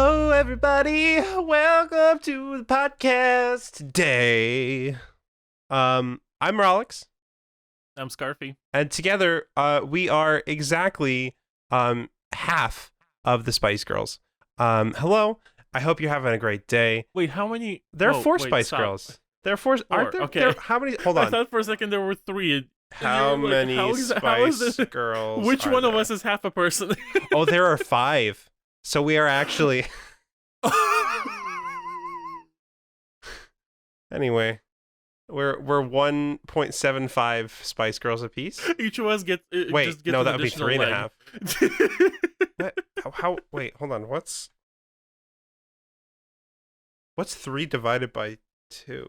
Hello, everybody. Welcome to the podcast today. I'm Rahlyx, I'm Scarfee. and together, we are exactly half of the Spice Girls. Hello. I hope you're having a great day. Wait, how many? There are Whoa, four wait, Spice stop. Girls. There are four. Aren't there? Okay. How many? Hold I on. thought for a second there were three. How You're like, many how is Spice it- Girls? Which are one of there? us is half a person? Oh, there are 5. So we are actually. Anyway, we're 1.75 Spice Girls apiece. Each of us gets. Wait, just gets no, an that would be additional 3.5. leg. What? How? Wait, hold on. What's 3 divided by 2?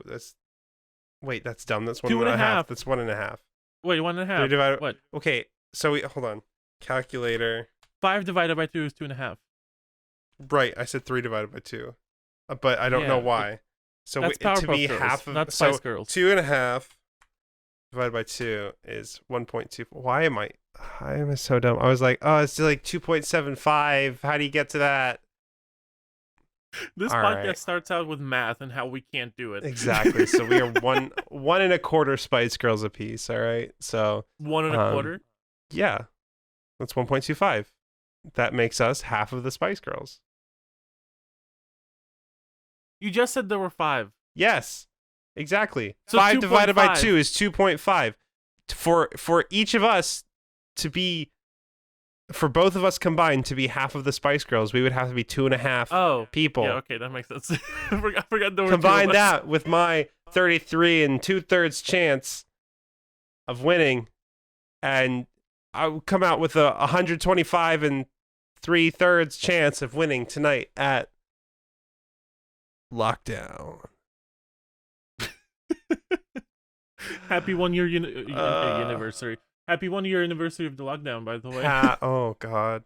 Wait, that's dumb. That's 1.5. That's 1.5. Wait, 1.5. 3 divided. What? Okay, so hold on. Calculator. 5 divided by 2 is 2.5. Right, I said 3 divided by 2, but I don't know Yeah, why. So That's to be Powerpuff Girls, half of not Spice so Girls. 2.5 divided by 2 is 1.2. Why am I so dumb? I was like, oh, it's like 2.75. How do you get to that? This All podcast right. starts out with math and how we can't do it. Exactly. So we are 1.25 Spice Girls apiece. All right. So 1.25. yeah, that's 1.25. That makes us half of the Spice Girls. You just said there were 5. Yes, exactly. So 5 divided by 2.5. 2 is 2.5. For each of us to be, for both of us combined to be half of the Spice Girls, we would have to be 2.5 people. Yeah, okay, that makes sense. I forgot there were Combine 2 of us. that with my 33 and 2/3 chance of winning, and I would come out with a 125 and 3/3 chance of winning tonight at Lockdown. Happy 1 year anniversary. Happy 1 year anniversary of the lockdown, by the way. Oh God.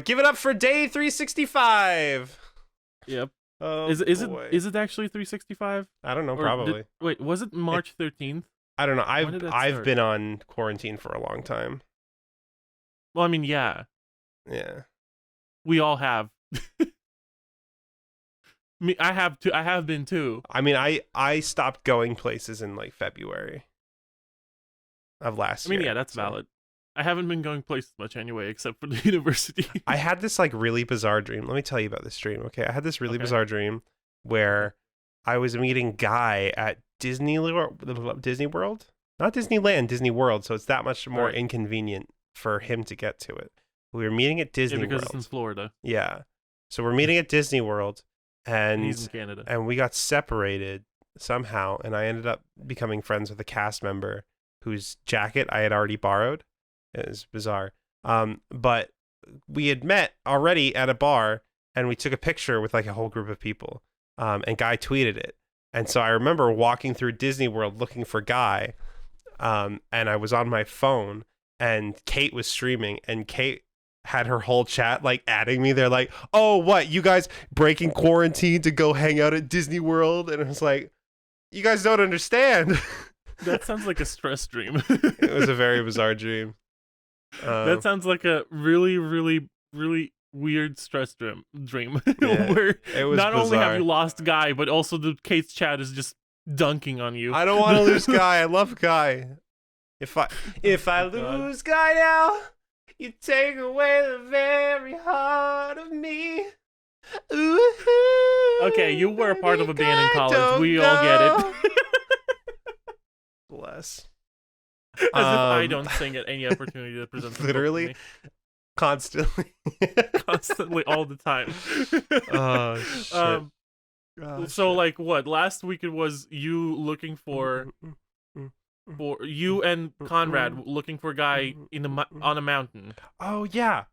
Give it up for day 365. Yep. Oh, Is boy. it actually 365? I don't know. Probably. Wait, was it March 13th? I don't know. When did that I've start? been on quarantine for a long time. Well, I mean, yeah, Yeah. we all have. I have been too. I mean, I stopped going places in like February of last I mean, year. yeah, that's so. valid. I haven't been going places much anyway, except for the university. I had this like really bizarre dream. Let me tell you about this dream. Okay, I had this really Okay. bizarre dream where I was meeting Guy at Disney World, not Disneyland, Disney World. So it's that much more Right. inconvenient for him to get to it. We were meeting at Disney Yeah, because World. it's in Florida Yeah, so we're meeting at Disney World, and he's in and Canada. we got separated somehow, and I ended up becoming friends with a cast member whose jacket I had already borrowed. It was bizarre. But we had met already at a bar, and we took a picture with like a whole group of people. And Guy tweeted it. And so I remember walking through Disney World looking for Guy. And I was on my phone, and Kate was streaming, and Kate had her whole chat like adding me. They're like, "Oh, what? You guys breaking quarantine to go hang out at Disney World?" And it was like, "You guys don't understand." That sounds like a stress dream. It was a very bizarre dream. That sounds like a really, really, really weird stress dream. Yeah, Where it was not only have bizarre. you lost Guy, but also the Kate's chat is just dunking on you. I don't want to lose Guy. I love Guy. If I Oh, God. lose Guy now, you take away the very heart of me. Ooh, Okay, you were a part of a baby, band in Guy, college. don't We all get go. it. Bless. As if I Um, don't sing at any opportunity that presents itself to Literally. me. Constantly. Constantly, all the time. Oh shit. Oh, So shit. like what? Last week it was you looking for you and Conrad looking for a guy on a mountain. Oh yeah.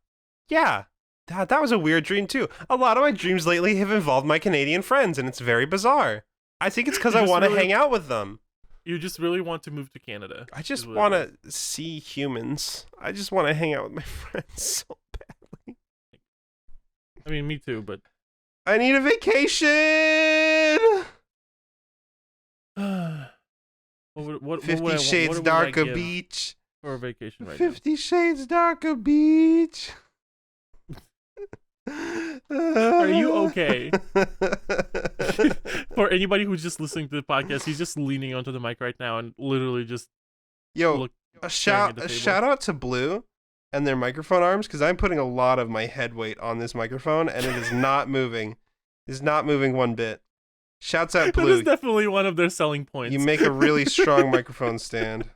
Yeah. That was a weird dream too. A lot of my dreams lately have involved my Canadian friends, and it's very bizarre. I think it's because You I just want to really- hang out with them. You just really want to move to Canada. I just is what it want is. to see humans. I just want to hang out with my friends so badly. I mean, me too, but I need a vacation. what 50 Shades what would I Darker give Beach. for a vacation right now? 50 Shades Darker Beach. Are you okay? For anybody who's just listening to the podcast, he's just leaning onto the mic right now and literally just Yo, a shout out to Blue and their microphone arms, because I'm putting a lot of my head weight on this microphone and it is not moving. It's not moving one bit. Shouts out Blue. That is definitely one of their selling points. You make a really strong microphone stand.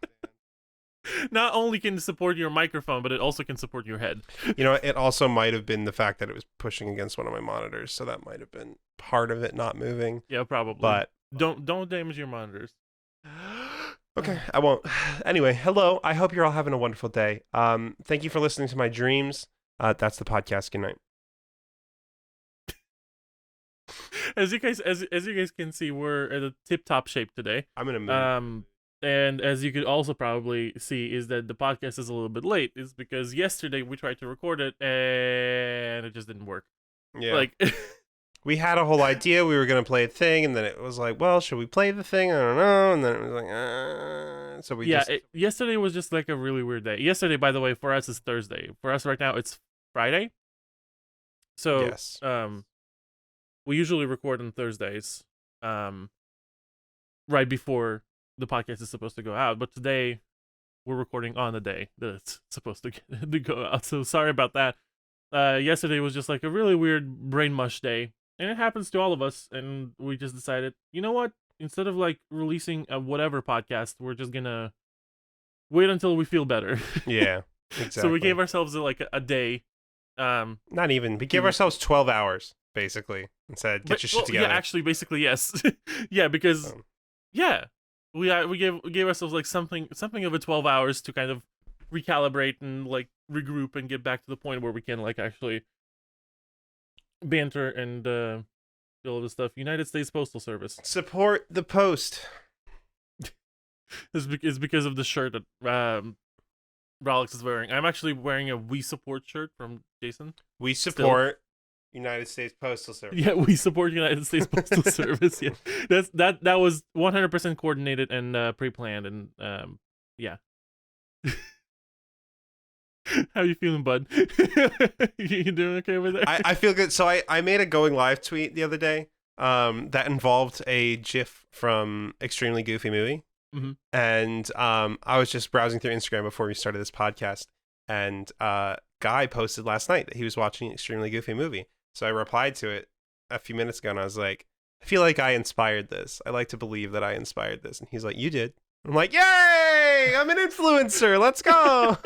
Not only can it support your microphone, but it also can support your head. You know, it also might have been the fact that it was pushing against one of my monitors, so that might have been part of it not moving. Yeah, probably. But don't damage your monitors. Okay, I won't. Anyway, hello. I hope you're all having a wonderful day. Thank you for listening to my dreams. That's the podcast. Good night. As you guys can see, we're at a tip-top shape today. I'm in a mood. And as you could also probably see, is that the podcast is a little bit late. Is because yesterday we tried to record it and it just didn't work. Yeah. Like we had a whole idea. We were gonna play a thing, and then it was like, well, should we play the thing? I don't know. And then it was like, so we yesterday was just like a really weird day. Yesterday, by the way, for us is Thursday. For us right now, it's Friday. So yes. We usually record on Thursdays, right before the podcast is supposed to go out. But today, we're recording on the day that it's supposed to go out. So sorry about that. Yesterday was just like a really weird brain mush day, and it happens to all of us. And we just decided, you know what? Instead of like releasing a whatever podcast, we're just gonna wait until we feel better. Yeah, exactly. So we gave ourselves like a day. Not even. We gave ourselves 12 hours. Basically, and said, "Get your shit together." Yeah, actually, basically, yes. Yeah, because we gave ourselves like something of a 12 hours to kind of recalibrate and like regroup and get back to the point where we can like actually banter and do all this stuff. United States Postal Service, support the post. It's because of the shirt that Rahlyx is wearing. I'm actually wearing a We Support shirt from Jason. We support. United States Postal Service. Yeah, we support United States Postal Service. Yeah, that was 100% coordinated and pre-planned, and yeah. How you feeling, bud? You doing okay over there? I feel good. So I made a going live tweet the other day that involved a GIF from Extremely Goofy Movie, and I was just browsing through Instagram before we started this podcast, and Guy posted last night that he was watching Extremely Goofy Movie. So I replied to it a few minutes ago, and I was like, I feel like I inspired this. I like to believe that I inspired this. And he's like, you did. I'm like, yay! I'm an influencer. Let's go.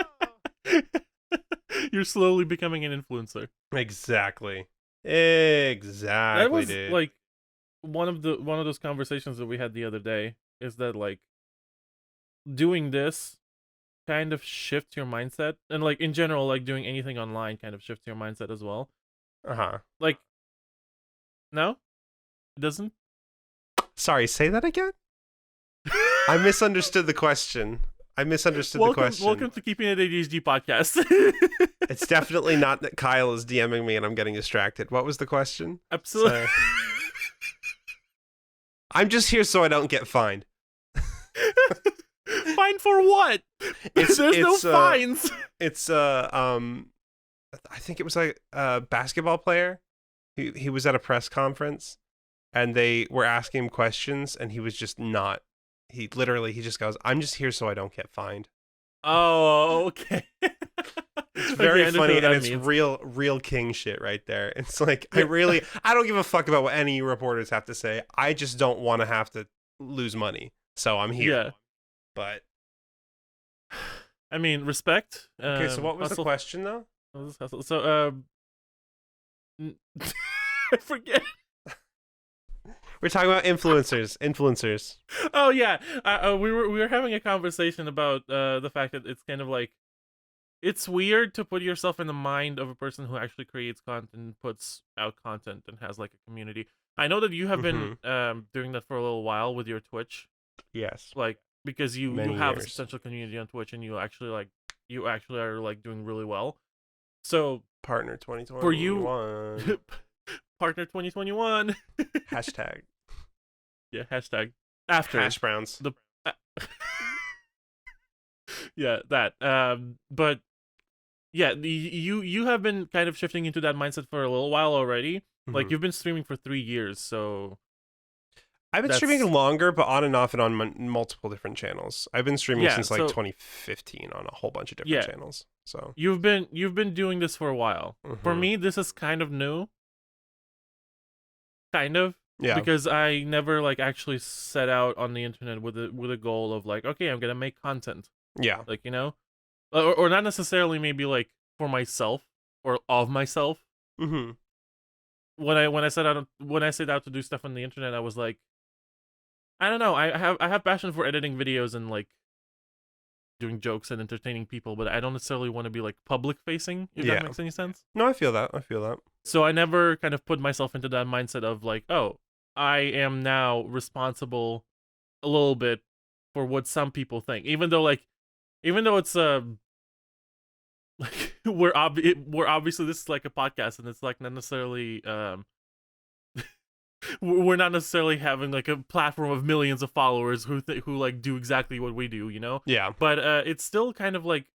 You're slowly becoming an influencer. Exactly. That was like one of those conversations that we had the other day. Is that like doing this kind of shifts your mindset, and like in general, like doing anything online kind of shifts your mindset as well. Like, no, it doesn't. Sorry, say that again. I misunderstood the question. The question. Welcome to Keepin It ADHD podcast. It's definitely not that Kyle is DMing me and I'm getting distracted. What was the question? Absolutely. I'm just here so I don't get fined. Fine for what? There's no fines. It's I think it was like a basketball player. He was at a press conference and they were asking him questions and he was just not. He just goes, "I'm just here so I don't get fined." Oh, okay. It's very funny and it's real king shit right there. It's like I don't give a fuck about what any reporters have to say. I just don't want to have to lose money. So I'm here. Yeah. But I mean, respect. Okay, so what was the question though? So, I forget. We're talking about influencers. Oh yeah, we were having a conversation about the fact that it's kind of like it's weird to put yourself in the mind of a person who actually creates content, puts out content, and has like a community. I know that you have been doing that for a little while with your Twitch. Yes. Like because you have a substantial community on Twitch, and you actually are like doing really well. So partner 2021 for you, partner 2021 hashtag. Yeah, hashtag after hash browns. Yeah, that. But yeah, you have been kind of shifting into that mindset for a little while already. Like Mhm. you've been streaming for 3 years, so I've been that's streaming longer, but on and off and on multiple different channels. I've been streaming yeah, since like so 2015 on a whole bunch of different yeah, channels. So, you've been doing this for a while. For mhm. me, this is kind of new, kind of, Yeah, because I never like actually set out on the internet with a goal of like, okay, I'm gonna make content, yeah, like or not necessarily maybe like for myself or of myself. hmm When I set out to do stuff on the internet, I was like, I don't know, I have passion for editing videos and like doing jokes and entertaining people, but I don't necessarily want to be like public facing, if that yeah. makes any sense. No, I feel that. I feel that. So I never kind of put myself into that mindset of like, oh, I am now responsible a little bit for what some people think, even though it's like we're obviously this is like a podcast and it's like not necessarily we're not necessarily having like a platform of millions of followers who like do exactly what we do, Yeah, but it's still kind of like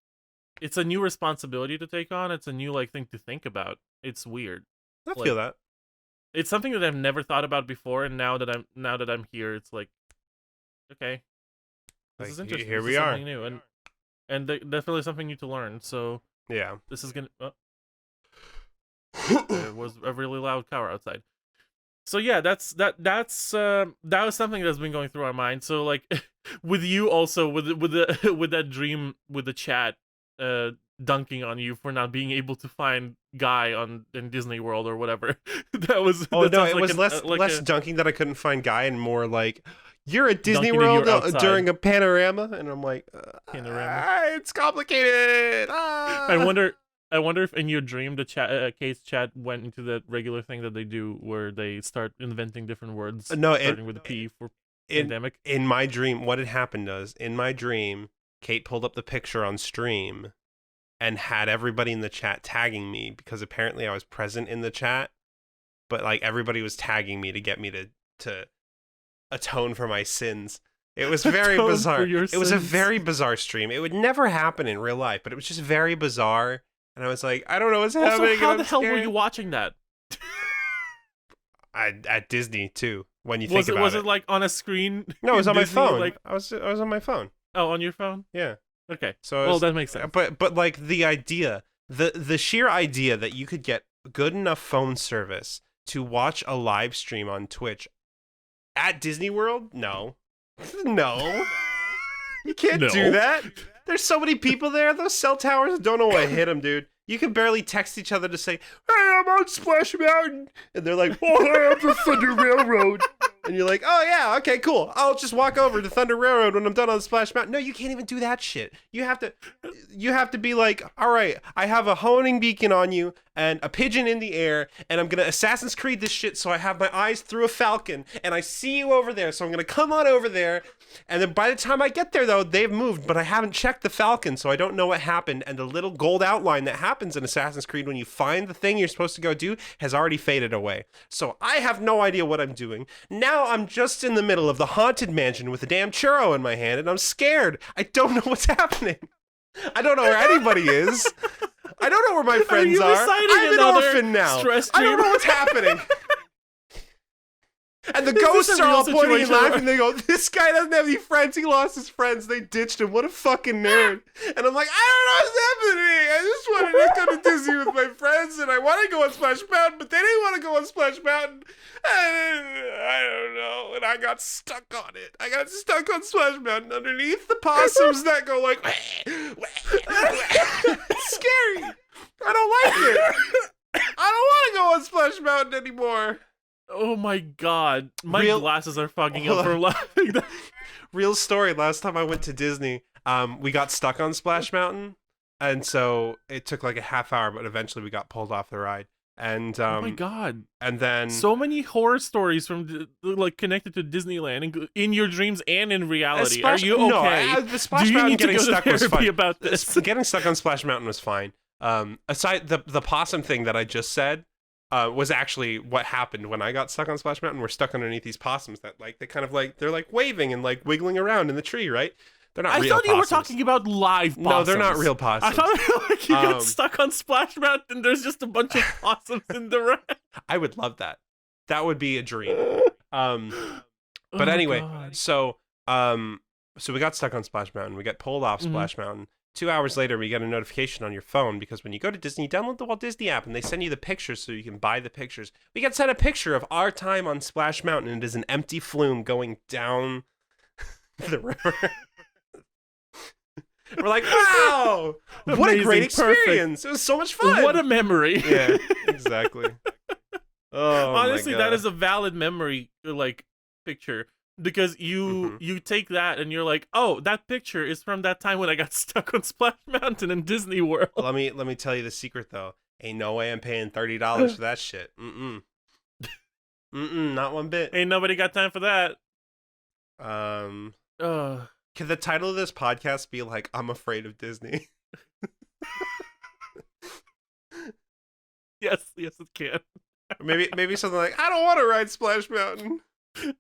it's a new responsibility to take on. It's a new like thing to think about. It's weird. I Like feel that. it's something that I've never thought about before, and now that I'm here, it's like, okay, this Like is interesting. here This we is are. something new, and definitely something new to learn. So Yeah. this is gonna. There was a really loud car outside. So yeah, that was something that's been going through our mind. So like, with you also with with that dream with the chat, dunking on you for not being able to find Guy in Disney World or whatever. Oh That no, sounds it like was less dunking that I couldn't find Guy, and more like you're at Disney dunking and World you're outside. during a panorama, and I'm like, Panorama. It's complicated. I wonder if in your dream the chat Kate's chat went into that regular thing that they do where they start inventing different words No, starting with a P for in pandemic. in my dream, what had happened was in my dream, Kate pulled up the picture on stream and had everybody in the chat tagging me because apparently I was present in the chat, but like everybody was tagging me to get me to atone for my sins. It was very Atone for bizarre. your It was a sins. very bizarre stream. It would never happen in real life, but it was just very bizarre. And I was like, I don't know what's Also, happening. how and the I'm hell were scared. you watching that? At Disney too? When you think about Was it like on a screen? No, it was in on my Disney, phone. Like, I was on my phone. oh, on your phone? Yeah. Okay. So Well, that makes sense. But like the idea, the sheer idea that you could get good enough phone service to watch a live stream on Twitch at Disney World? No. No. You can't No. do that. There's so many people there. Those cell towers don't know what hit them, dude. You can barely text each other to say, "Hey, I'm on Splash Mountain," and they're like, "Oh, hey, I'm the Thunder Railroad," and you're like, "Oh yeah, okay, cool. I'll just walk over to Thunder Railroad when I'm done on Splash Mountain." No, you can't even do that shit. You have to be like, "All right, I have a honing beacon on you and a pigeon in the air, and I'm gonna Assassin's Creed this shit. So I have my eyes through a falcon, and I see you over there. So I'm gonna come on over there." And then by the time I get there, though, they've moved, but I haven't checked the Falcon, so I don't know what happened. And the little gold outline that happens in Assassin's Creed when you find the thing you're supposed to go do has already faded away. So I have no idea what I'm doing. Now I'm just in the middle of the Haunted Mansion with a damn churro in my hand, and I'm scared. I don't know what's happening. I don't know where anybody is. I don't know where my friends are. I'm an orphan now. I don't know what's happening. And the ghosts are all pointing and laughing. They go, "This guy doesn't have any friends. He lost his friends. They ditched him. What a fucking nerd." And I'm like, I don't know what's happening. I just wanted to go to Disney with my friends, and I want to go on Splash Mountain, but they didn't want to go on Splash Mountain. I don't know. And I got stuck on it. I got stuck on Splash Mountain underneath the possums that go like, it's scary. I don't like it. I don't want to go on Splash Mountain anymore. Oh my god, my glasses are fogging up Hold for on. laughing. Real story. Last time I went to Disney, we got stuck on Splash Mountain, and so it took like a half hour, but eventually we got pulled off the ride. And Oh my god, and then so many horror stories from like connected to Disneyland in your dreams and in reality. Are you okay? No, the Splash Do you Mountain need to getting go to stuck was therapy fine. about this? Getting stuck on Splash Mountain was fine. Aside the possum thing that I just said. Was actually what happened when I got stuck on Splash Mountain. We're stuck underneath these possums that like they're like waving and like wiggling around in the tree, right? They're not I real thought you were possums. talking about live possums. No, they're not real I possums. thought like you got stuck on Splash Mountain. There's just a bunch of possums in the rack. I would love that. That would be a dream. But anyway, God. so we got stuck on Splash Mountain. We got pulled off Splash Mountain. 2 hours later, we get a notification on your phone because when you go to Disney, you download the Walt Disney app and they send you the pictures so you can buy the pictures. We got sent a picture of our time on Splash Mountain, and it is an empty flume going down the river. We're like, wow, what a great experience. It was so much fun. What a memory. Yeah, exactly. Oh, honestly, my God. that is a valid memory, like, picture. Because you take that and you're like, oh, that picture is from that time when I got stuck on Splash Mountain in Disney World. Let me tell you the secret though. Ain't no way I'm paying $30 for that shit. Not one bit. Ain't nobody got time for that. Can the title of this podcast be like I'm afraid of Disney? Yes, it can. maybe something like I don't want to ride Splash Mountain.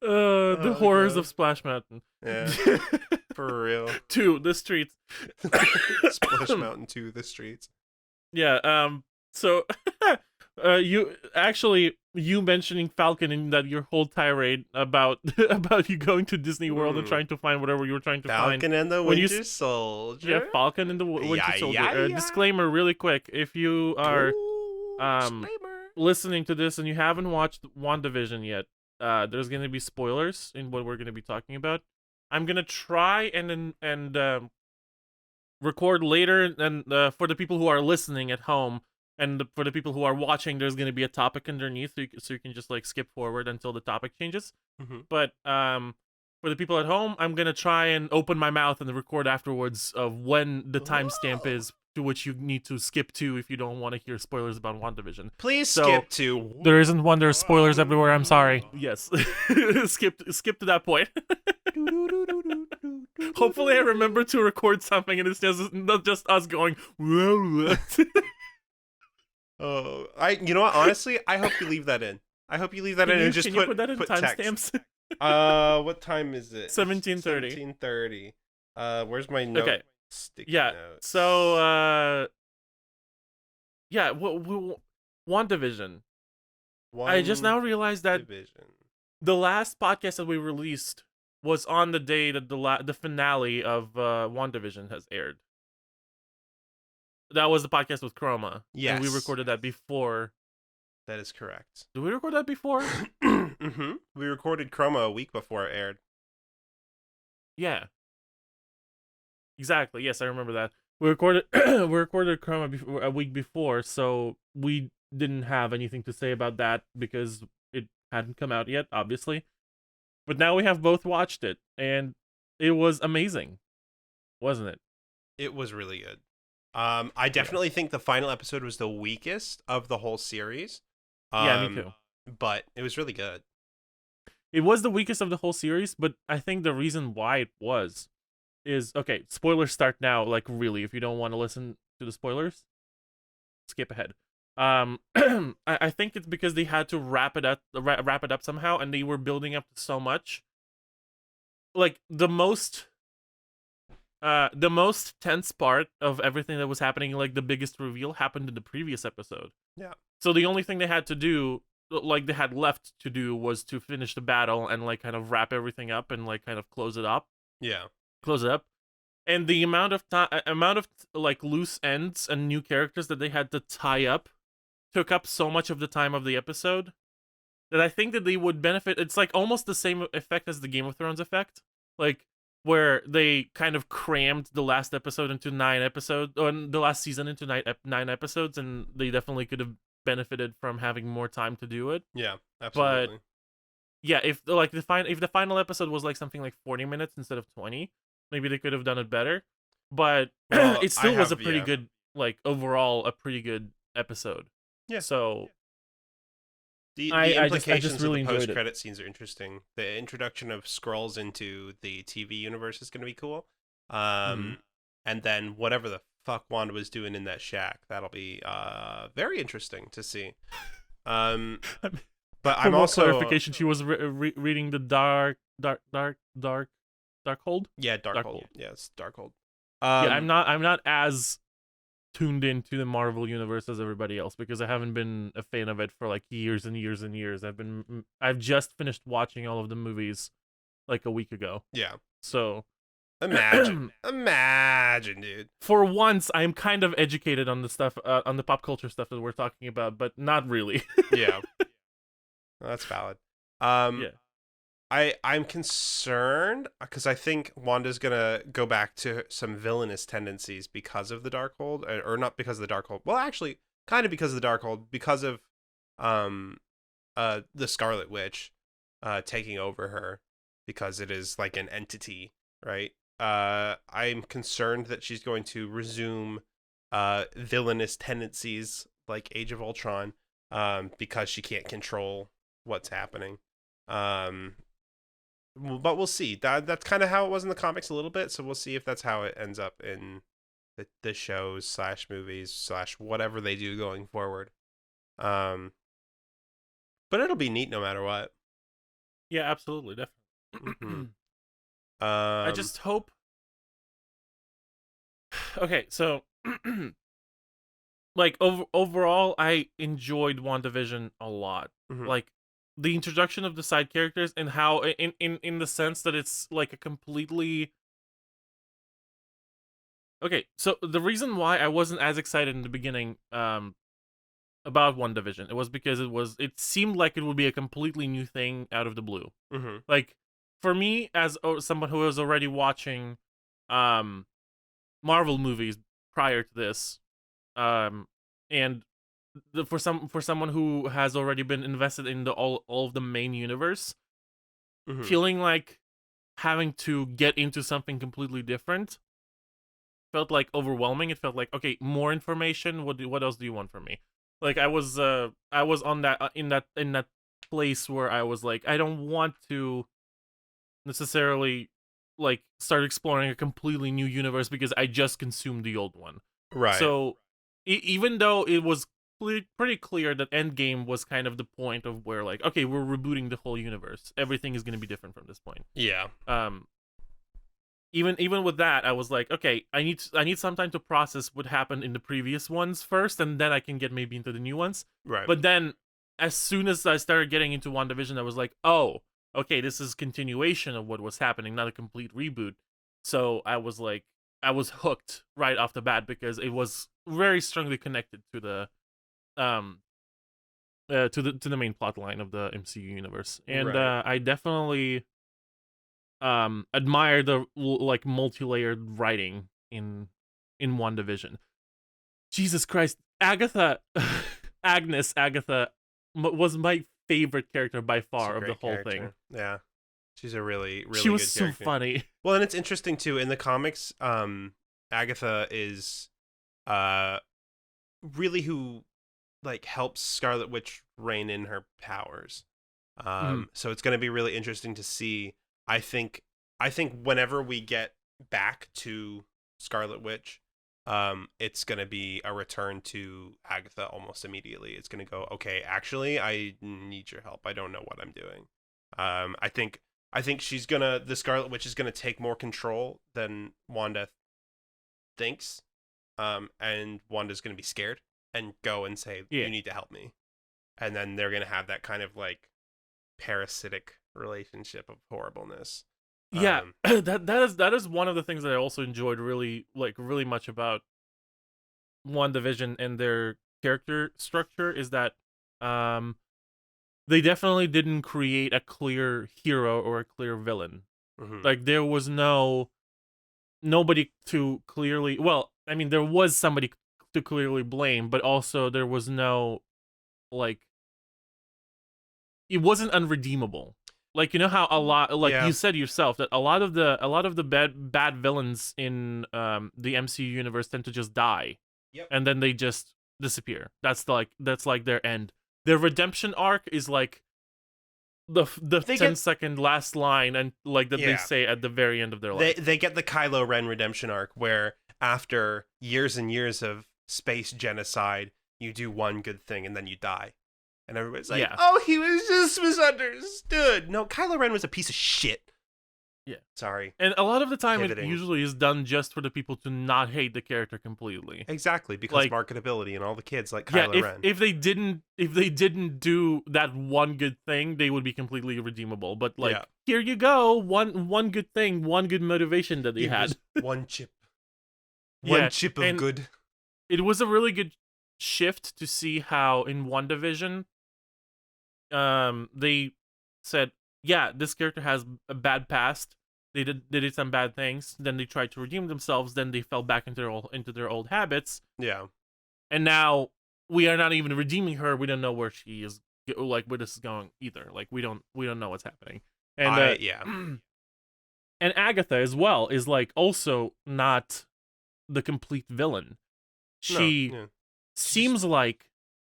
The horrors of Splash Mountain. Yeah, for real. 2, the streets. Splash Mountain 2, the streets. Yeah. So, you mentioning Falcon and that your whole tirade about you going to Disney World and trying to find whatever you were trying to find. Falcon and the Winter Soldier. Yeah, Falcon and the Winter Soldier. Disclaimer, really quick: if you are listening to this and you haven't watched WandaVision yet. There's gonna be spoilers in what we're gonna be talking about. I'm gonna try and record later, and for the people who are listening at home, and for the people who are watching, there's gonna be a topic underneath, so you can just like skip forward until the topic changes. But for the people at home, I'm gonna try and open my mouth and record afterwards of when the timestamp is to which you need to skip to if you don't want to hear spoilers about WandaVision. Please skip to. There isn't one. There's spoilers everywhere. I'm sorry. Yes, skip to that point. Hopefully, I remember to record something, and it's just not just us going. Oh, you know what? Honestly, I hope you leave that in. I hope you leave that in and just put that in put timestamps. What time is it? 17:30. 17:30. Where's my note? Okay. Sticky Yeah. notes. So, yeah. WandaVision. I just now realized that the last podcast that we released was on the day that the finale of WandaVision has aired. That was the podcast with Chroma. Yes. And we recorded that before. That is correct. Did we record that before? We recorded Chroma a week before it aired. Yeah. Exactly. Yes, I remember that. We recorded Chroma a week before, so we didn't have anything to say about that because it hadn't come out yet, obviously. But now we have both watched it, and it was amazing, wasn't it? It was really good. I definitely think the final episode was the weakest of the whole series. Yeah, me too. But it was really good. It was the weakest of the whole series, but I think the reason why it was is, okay, spoilers start now, like really, if you don't want to listen to the spoilers, skip ahead. I think it's because they had to wrap it up somehow, and they were building up so much. Like the most tense part of everything that was happening, like the biggest reveal, happened in the previous episode. Yeah. So the only thing they had to do, like they had left to do, was to finish the battle and like kind of wrap everything up and like kind of close it up. Yeah. Close it up. And the amount of like loose ends and new characters that they had to tie up took up so much of the time of the episode that I think that they would benefit. It's like almost the same effect as the Game of Thrones effect, like where they kind of crammed the last episode into 9 episodes, or the last season into 9 episodes, and they definitely could have benefited from having more time to do it. Yeah, absolutely. But yeah, if the final episode was like something like 40 minutes instead of 20, maybe they could have done it better. But it still was a pretty good, like overall a pretty good episode. Yeah. So the I implications just really of the enjoyed post-credit scenes are interesting. The introduction of Skrulls into the TV universe is going to be cool. And then whatever the fuck Wanda was doing in that shack, that'll be very interesting to see. But I'm also clarification. She was reading the dark Darkhold. Yeah, Darkhold. Darkhold. Yeah, it's Darkhold. Yeah, I'm not as tuned into the Marvel universe as everybody else because I haven't been a fan of it for like years and years and years. I've just finished watching all of the movies like a week ago. Yeah. So Imagine, dude. For once, I'm kind of educated on the stuff, on the pop culture stuff that we're talking about, but not really. Yeah, that's valid. Yeah. I'm concerned because I think Wanda's gonna go back to some villainous tendencies because of the Darkhold, or not because of the Darkhold. Well, actually, kind of because of the Darkhold, because of the Scarlet Witch taking over her, because it is like an entity, right? I'm concerned that she's going to resume villainous tendencies like Age of Ultron, because she can't control what's happening. But we'll see. That's kind of how it was in the comics a little bit. So we'll see if that's how it ends up in the shows / movies / whatever they do going forward. But it'll be neat no matter what. Yeah, absolutely, definitely. Mm-hmm. I just hope. Okay, so like overall, I enjoyed WandaVision a lot. Mm-hmm. Like the introduction of the side characters and how in the sense that it's like a completely. Okay, so the reason why I wasn't as excited in the beginning about WandaVision, it was because it seemed like it would be a completely new thing out of the blue. Mm-hmm. Like for me as someone who was already watching Marvel movies prior to this, and for someone who has already been invested in all of the main universe, Mm-hmm. feeling like having to get into something completely different felt like overwhelming. It felt like, okay, more information. What else do you want from me? Like I was on that in that place where I was like, I don't want to necessarily like start exploring a completely new universe because I just consumed the old one. Right. So even though it was pretty clear that Endgame was kind of the point of where like, okay, we're rebooting the whole universe. Everything is going to be different from this point. Yeah. Even with that, I was like, okay, I need some time to process what happened in the previous ones first, and then I can get maybe into the new ones. Right. But then, as soon as I started getting into WandaVision, I was like, oh, okay, this is continuation of what was happening, not a complete reboot. So I was hooked right off the bat because it was very strongly connected to the to the main plot line of the MCU universe, and Right. I definitely admire the like multi-layered writing in WandaVision. Jesus Christ, Agatha was my favorite character by far of the whole thing. Yeah, she's a really she was good so character. funny. Well, and it's interesting too in the comics. Agatha is really who like helps Scarlet Witch rein in her powers. So it's going to be really interesting to see. I think whenever we get back to Scarlet Witch, it's going to be a return to Agatha almost immediately. It's going to go, okay, actually, I need your help. I don't know what I'm doing. I think the Scarlet Witch is going to take more control than Wanda thinks. And Wanda's going to be scared and go and say, you need to help me. And then they're going to have that kind of like parasitic relationship of horribleness. Yeah, that is one of the things that I also enjoyed really much about WandaVision and their character structure is that they definitely didn't create a clear hero or a clear villain. Mm-hmm. Like there was nobody to clearly, well, I mean there was somebody to clearly blame, but also there was no like it wasn't unredeemable. Like you know how a lot, like you said yourself, that a lot of the bad villains in the MCU universe tend to just die, and then they just disappear. That's like their end. Their redemption arc is like the 10-second last line, and like that they say at the very end of their life. They get the Kylo Ren redemption arc where after years and years of space genocide, you do one good thing and then you die. And everybody's like, oh, he was just misunderstood. No, Kylo Ren was a piece of shit. Yeah. Sorry. And a lot of the time, Pivoting. it usually is done just for the people to not hate the character completely. Exactly, because Like, marketability and all the kids like yeah, Kylo Ren. if they didn't do that one good thing, they would be completely redeemable. But like, Yeah. here you go, one good thing, one good motivation that they It had. was one chip. Yeah, One chip of and good. it was a really good shift to see how in WandaVision, they said, yeah, this character has a bad past. They did some bad things. Then they tried to redeem themselves. Then they fell back into their old habits. Yeah. And now we are not even redeeming her. We don't know where she is, like where this is going either. Like we don't know what's happening. And Yeah. and Agatha as well is like also not the complete villain. She No, yeah. seems like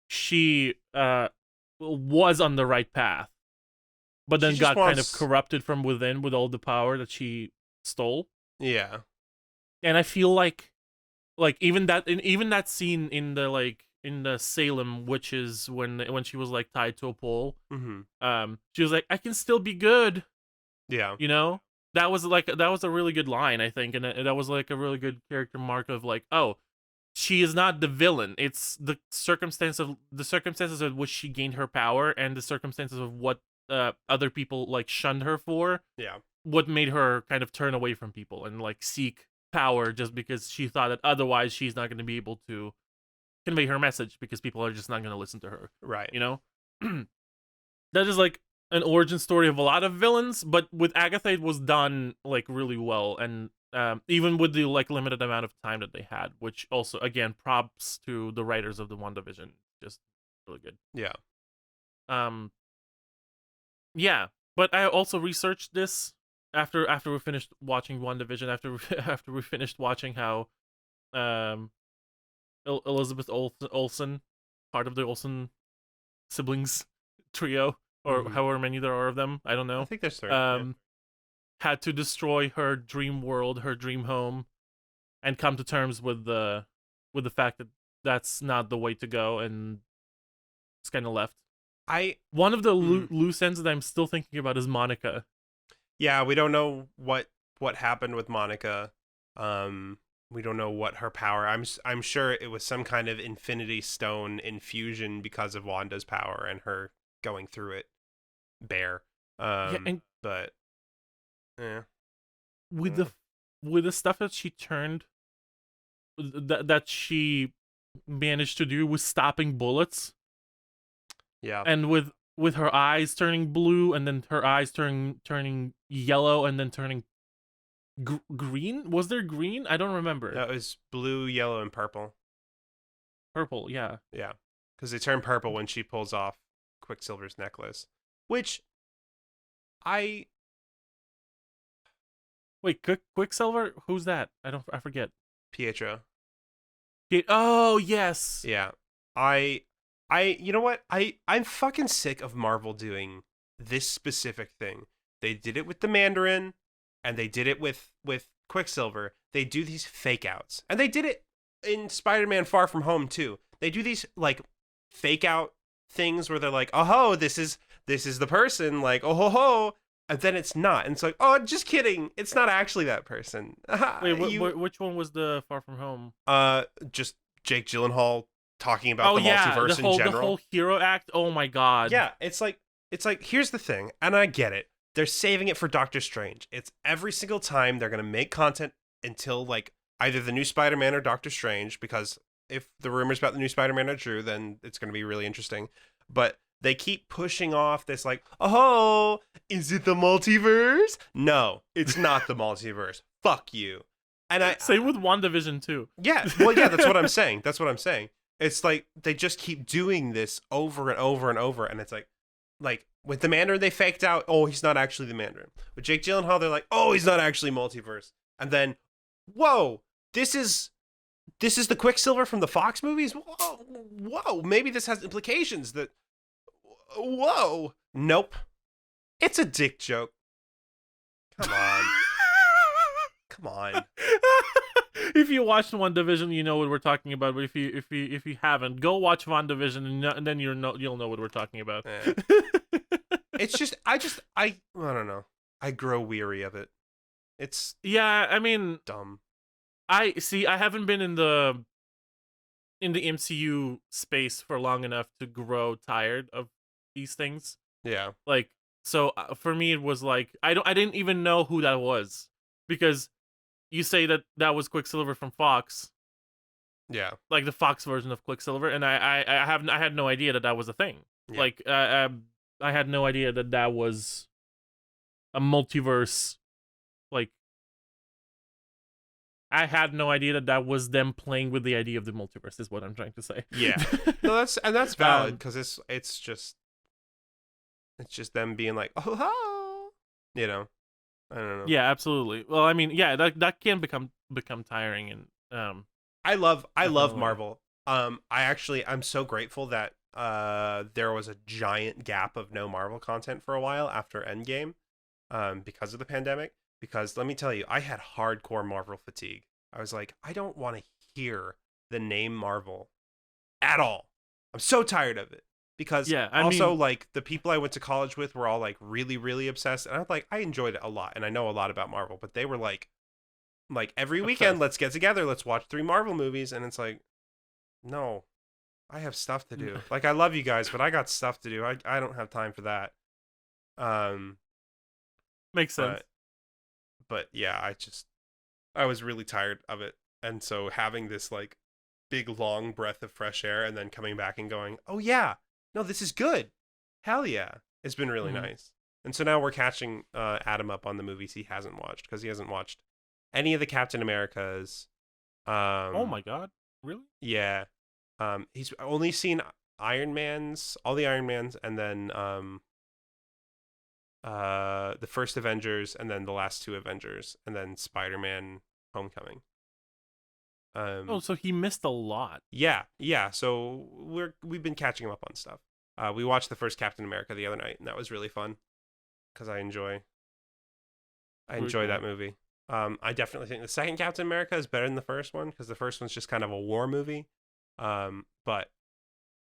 she was on the right path, but then She got just kind of wants- corrupted from within with all the power that she stole. Yeah. And I feel like even that scene in the Salem witches when she was like tied to a pole, Mm-hmm. she was like, I can still be good, Yeah. you know. That was a really good line, I think, and that was like a really good character mark of like, oh, she is not the villain. It's the circumstances of which she gained her power and the circumstances of what other people like shunned her for. Yeah. What made her kind of turn away from people and like seek power just because she thought that otherwise she's not going to be able to convey her message because people are just not going to listen to her. Right. You know, that is like an origin story of a lot of villains, but with Agatha it was done like really well, and even with the like limited amount of time that they had, which also again props to the writers of the WandaVision, just really good. Yeah. Yeah, but I also researched this after we finished watching WandaVision, after we finished watching how Elizabeth Olsen, part of the Olsen siblings trio, or however many there are of them, I don't know. I think there's 3. Had to destroy her dream world, her dream home, and come to terms with the fact that that's not the way to go, and it's kind of left. One of the loose ends that I'm still thinking about is Monica. Yeah, we don't know what happened with Monica. We don't know what her power. I'm sure it was some kind of Infinity Stone infusion because of Wanda's power and her going through it bare. But yeah. With the stuff that she turned, that she managed to do with stopping bullets. Yeah. And with her eyes turning blue, and then her eyes turning yellow, and then turning green. Was there green? I don't remember. No, it was blue, yellow, and purple. Purple, yeah. Yeah, because they turn purple when she pulls off Quicksilver's necklace. Which I wait, Quicksilver? Who's that? I forget. Pietro. Oh yes. Yeah, you know what? I'm fucking sick of Marvel doing this specific thing. They did it with the Mandarin, and they did it with Quicksilver. They do these fake outs, and they did it in Spider-Man Far From Home too. They do these like fake out things where they're like, oh ho, this is the person, like, oh ho ho, and then it's not, and it's like, oh, just kidding, it's not actually that person. Wait, which one was the Far From Home? Just Jake Gyllenhaal talking about the multiverse in general. The whole hero act. Oh my god. Yeah, it's like here's the thing, and I get it. They're saving it for Doctor Strange. It's every single time they're gonna make content until like either the new Spider-Man or Doctor Strange, because if the rumors about the new Spider-Man are true, then it's gonna be really interesting. But they keep pushing off this like, oh, is it the multiverse? No, it's not the multiverse. Fuck you. And same with WandaVision too. Yeah, well, yeah, that's what I'm saying. That's what I'm saying. It's like they just keep doing this over and over and over, and it's like with the Mandarin, they faked out, oh, he's not actually the Mandarin. With Jake Gyllenhaal, they're like, oh, he's not actually multiverse. And then, whoa, this is the Quicksilver from the Fox movies? Whoa, maybe this has implications that, whoa. Nope. It's a dick joke. Come on. Come on. If you watched WandaVision, you know what we're talking about. But if you haven't, go watch WandaVision, and then you'll know what we're talking about. It's just I don't know. I grow weary of it. It's Yeah, I mean, dumb. I haven't been in the MCU space for long enough to grow tired of these things. Yeah. Like, so for me, it was like I didn't even know who that was, because you say that that was Quicksilver from Fox, Yeah. like the Fox version of Quicksilver, and I had no idea that that was a thing. Yeah. Like, I had no idea that that was a multiverse. Like, I had no idea that that was them playing with the idea of the multiverse. Is what I'm trying to say. Yeah. No, that's valid, because it's just them being like, oh, you know. I don't know. Yeah, absolutely. Well, I mean, yeah, that can become tiring, and I love definitely. Marvel. I'm so grateful that there was a giant gap of no Marvel content for a while after Endgame, because of the pandemic. Because let me tell you, I had hardcore Marvel fatigue. I was like, I don't want to hear the name Marvel at all. I'm so tired of it. Because Yeah, I also, mean, like, the people I went to college with were all like really, really obsessed, and I'm like, I enjoyed it a lot, and I know a lot about Marvel, but they were like every weekend, obsessed. let's get together, let's watch 3 Marvel movies, and it's like, no, I have stuff to do. Like, I love you guys, but I got stuff to do. I don't have time for that. Um, Makes sense. but yeah, I was really tired of it, and so having this like big long breath of fresh air, and then coming back and going, oh yeah, no, this is good. Hell yeah, it's been really Mm-hmm. nice. And so now we're catching Adam up on the movies he hasn't watched, because he hasn't watched any of the Captain Americas. Oh Um, my god, really? yeah. He's only seen all the Iron Mans, and then the first Avengers, and then the last 2 Avengers, and then Spider-Man Homecoming. Oh, so he missed a lot. Yeah. So we've been catching him up on stuff. We watched the first Captain America the other night, and that was really fun, because I Very enjoy cool. that movie. I definitely think the second Captain America is better than the first one, because the first one's just kind of a war movie. But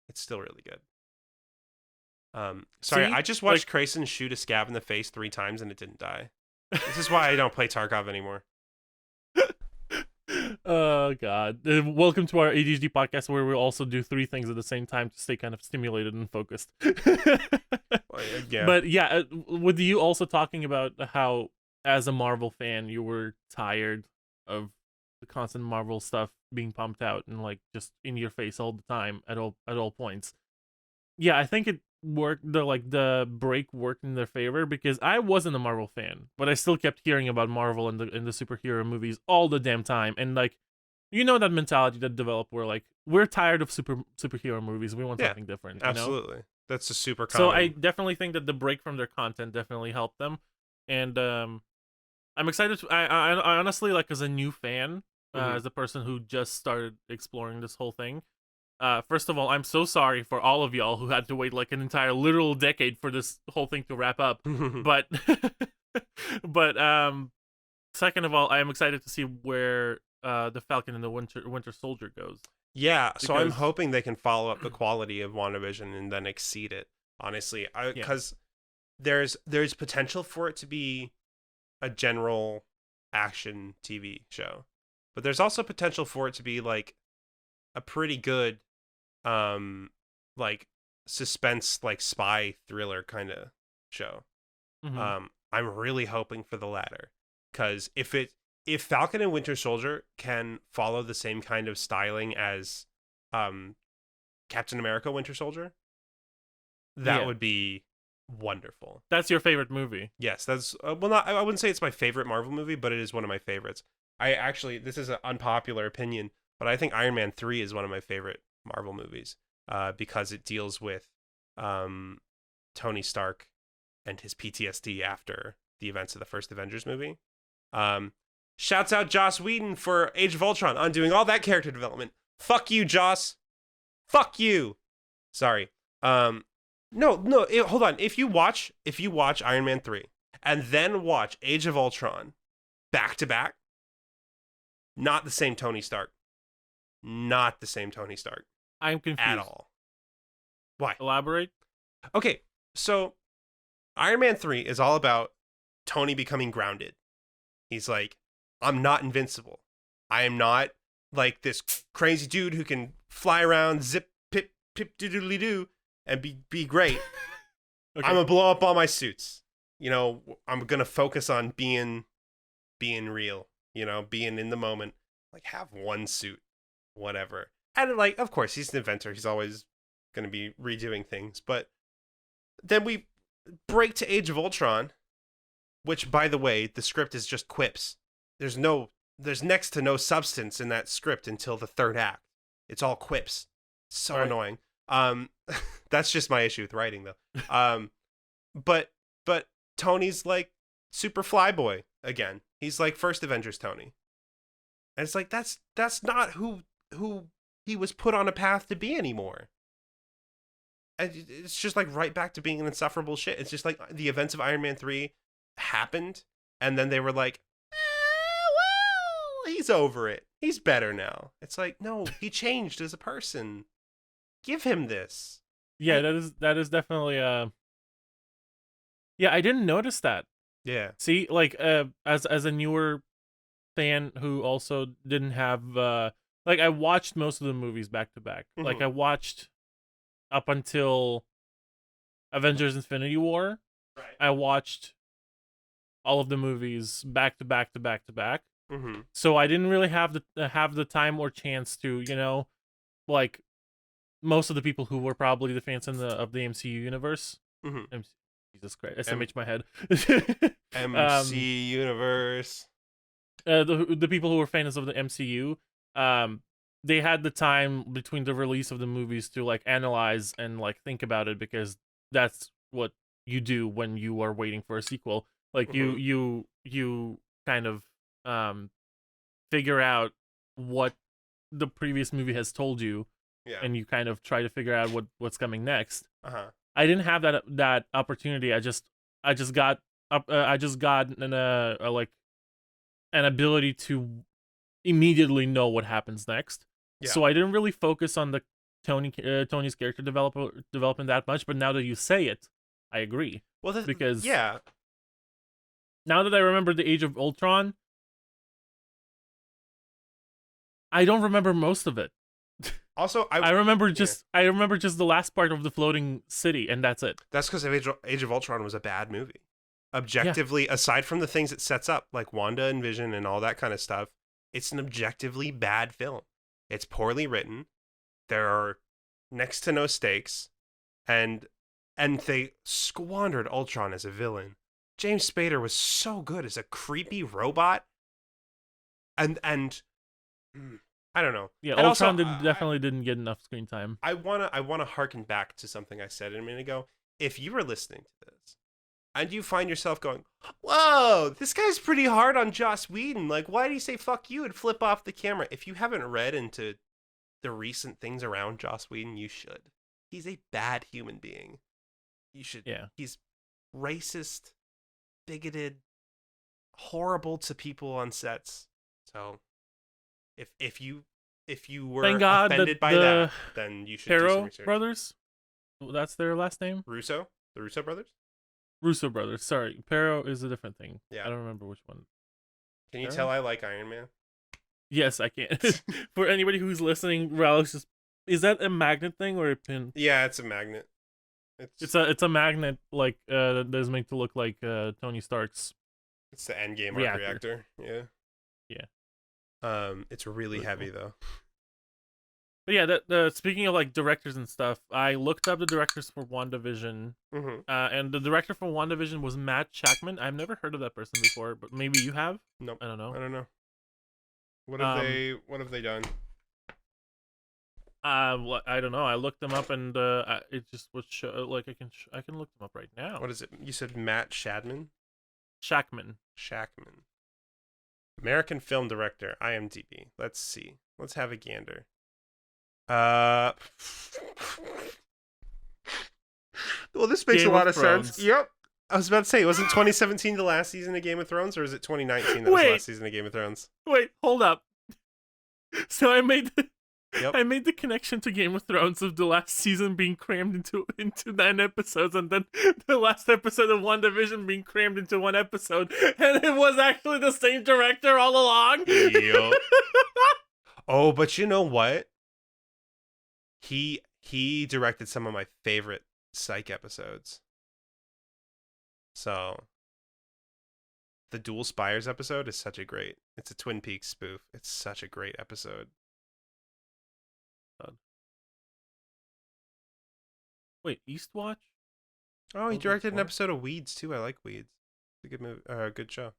it's still really good. Sorry, See, I just like, watched Crayson shoot a scab in the face 3 times and it didn't die. This is why I don't play Tarkov anymore. oh god. Welcome to our ADHD podcast, where we also do 3 things at the same time to stay kind of stimulated and focused. Well, yeah. But yeah, with you also talking about how, as a Marvel fan, you were tired of the constant Marvel stuff being pumped out and like just in your face all the time at all points. Yeah, I think it worked. The break worked in their favor, because I wasn't a Marvel fan, but I still kept hearing about Marvel and the superhero movies all the damn time. And like, you know, that mentality that developed where like, we're tired of superhero movies, we want Yeah, something different, you know? absolutely. That's a super So I common. definitely think that the break from their content definitely helped them. And I'm excited to, I honestly, like, as a new fan, Mhm. as a person who just started exploring this whole thing, first of all, I'm so sorry for all of y'all who had to wait like an entire literal decade for this whole thing to wrap up. But but second of all, I am excited to see where the Falcon and the Winter Soldier goes, Yeah, so I'm because hoping they can follow up the quality of WandaVision and then exceed it. Honestly, yeah. because there's potential for it to be a general action TV show, but there's also potential for it to be like a pretty good um like suspense, like spy thriller kind of show. Hmm. I'm really hoping for the latter, because if Falcon and Winter Soldier can follow the same kind of styling as um Captain America Winter Soldier, that Yeah, would be wonderful. that's your favorite movie. Yes, that's well, not I wouldn't say it's my favorite Marvel movie, but it is one of my favorites. I actually, this is an unpopular opinion, but I think Iron Man 3 is one of my favorite Marvel movies, because it deals with um Tony Stark and his PTSD after the events of the first Avengers movie. Um, Shouts out Joss Whedon for Age of Ultron on doing all that character development. Fuck you, Joss. Fuck you. Sorry. No. Hold on. If you watch Iron Man 3 and then watch Age of Ultron back to back, not the same Tony Stark. Not the same Tony Stark I'm at confused. all. Why? Elaborate. Okay, so Iron Man 3 is all about Tony becoming grounded. He's like, I'm not invincible. I am not like this crazy dude who can fly around, zip, pip, pip, doodly doo, and be great. Okay. I'm gonna blow up all my suits. You know, I'm gonna focus on being real. You know, being in the moment. Like, have one suit, whatever. And like, of course, he's an inventor. He's always gonna be redoing things. But then we break to Age of Ultron, which, by the way, the script is just quips. There's next to no substance in that script until the third act. It's all quips. So Right. annoying. That's just my issue with writing, though. But Tony's like super flyboy again. He's like first Avengers Tony, and it's like that's not who he was put on a path to be anymore. And it's just like right back to being an insufferable shit. It's just like the events of Iron Man 3 happened, and then they were like, well, he's over it. He's better now. It's like, no, he changed as a person. Give him this. Yeah, that is definitely yeah, I didn't notice that. Yeah. See, like as a newer fan who also didn't have like, I watched most of the movies back to back. Like, Mhm. I watched up until Avengers Infinity War. Right. I watched all of the movies back to back to back to back. Mm-hmm. So I didn't really have the time or chance to, like most of the people who were probably the fans of the MCU universe. Mm-hmm. Jesus Christ, SMH my head. MC Universe. The people who were fans of the MCU, they had the time between the release of the movies to like analyze and like think about it, because that's what you do when you are waiting for a sequel. Like, Mhm. you kind of figure out what the previous movie has told you, Yeah. and you kind of try to figure out what's coming next. Uh-huh. I didn't have that opportunity. I just got like an ability to immediately know what happens next. Yeah. So I didn't really focus on the Tony's character development that much. But now that you say it, I agree. Well, because yeah. now that I remember the Age of Ultron, I don't remember most of it. Also, I remember just the last part of the floating city, and that's it. That's because Age of Ultron was a bad movie. Objectively, aside from the things it sets up, like Wanda and Vision and all that kind of stuff, it's an objectively bad film. It's poorly written. There are next to no stakes, and they squandered Ultron as a villain. James Spader was so good as a creepy robot, and I don't know. Yeah, And Ultron also, definitely didn't get enough screen time. I wanna harken back to something I said a minute ago. If you were listening to this and you find yourself going, "Whoa, this guy's pretty hard on Joss Whedon. Like, why did he say fuck you and flip off the camera?" If you haven't read into the recent things around Joss Whedon, you should. He's a bad human being. You should. Yeah. He's racist, bigoted, horrible to people on sets. So, if you were Thank God offended that by that, then you should do some Pero research. brothers, that's their last name. Russo, the Russo brothers. Russo brothers. Sorry, Pero is a different thing. Yeah. I don't remember which one. Can you Pero? tell I like Iron Man? Yes, I can. For anybody who's listening, Rahlyx, is that a magnet thing or a pin? Yeah, it's a magnet. It's a magnet, like that is meant to look like Tony Stark's. It's the Endgame arc reactor. Yeah. Yeah. It's really heavy though. But yeah, speaking of like directors and stuff, I looked up the directors for WandaVision, Mm-hmm. and the director for WandaVision was Matt Shakman. I've never heard of that person before, but maybe you have. Nope. I don't know. I don't know. What have they done? I don't know. I looked them up, and it just was like I can look them up right now. What is it? You said Matt Shadman? Shakman. Shakman. American film director, IMDb. Let's see. Let's have a gander. Well, this makes Game a lot of of sense. Thrones. Yep. I was about to say, wasn't 2017 the last season of Game of Thrones, or is it 2019 that was the Wait. last season of Game of Thrones? Wait, hold up. So I made Yep. I made the connection to Game of Thrones of the last season being crammed into 9 episodes, and then the last episode of WandaVision being crammed into 1 episode, and it was actually the same director all along. Yep. Oh, but you know what? He directed some of my favorite Psych episodes. So the Dual Spires episode is such a great. It's a Twin Peaks spoof. It's such a great episode. Wait, Eastwatch? Oh, he Oh, directed an what? episode of Weeds too. I like Weeds. It's a good movie. Good show.